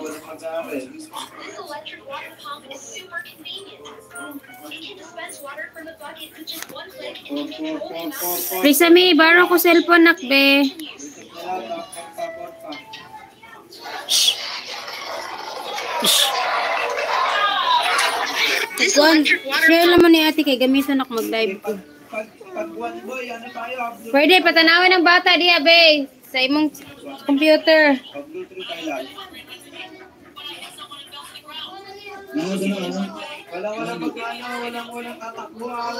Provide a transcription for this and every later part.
electric water pump is super convenient. It can dispense water from the bucket with just one click and can control the amount of Prisami, baro ko cellphone nakbe. Share lang mo ni ate kay gamitan ako mag-live ko. Pwede, patanawin ng bata diya, be. Sa imong computer. Walang tatakbo ha.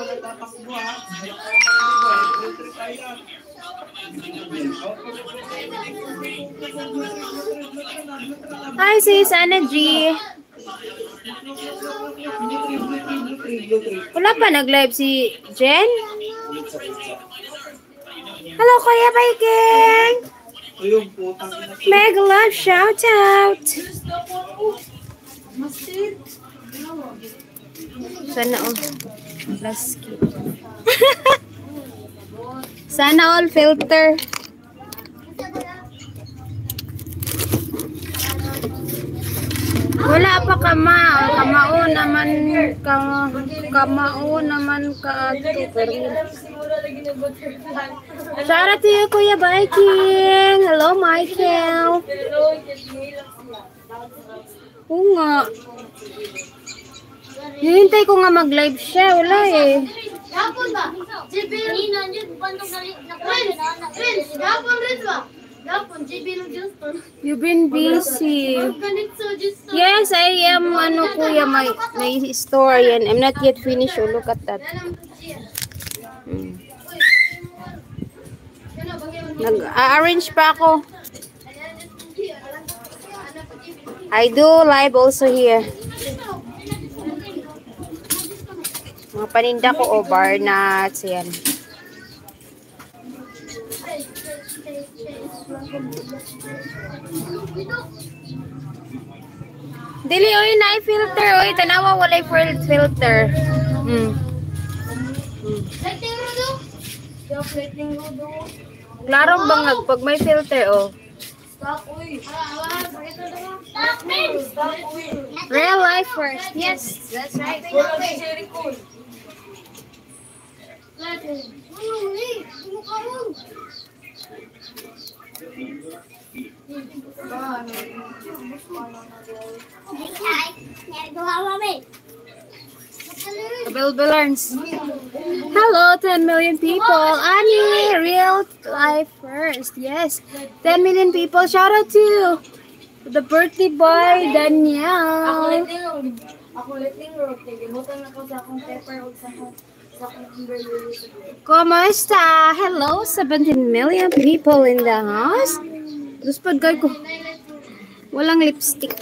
Hi, sis Energy. Wala pa nag-live si Jen? Hello, Kuya Viking! Mega love shout out! Sana all Sana all filter. Wala pa kamao naman ka ato. Shout out to you, Kuya Viking. Hello, Michael. Oo nga. Hihintay ko nga mag-live siya. Wala eh. Gapon ba? You've been busy. Yes, I am, kuya, my historian. I'm not yet finished. Oh, look at that. Nag-arrange pa ako. I do live also here. Mga paninda ko, bar nuts, yan. Dili, oy, na-filter, oy, tanawa, walay filter. Klaro bang pag may filter, oh. Real life first. Yes, that's right. Hello, 10 million people. Annie, real life first. Yes, 10 million people. Shout out to the birthday boy, Daniel. Kumusta? Hello, 17 million people in the house. Gusto guy ko. Walang lipstick.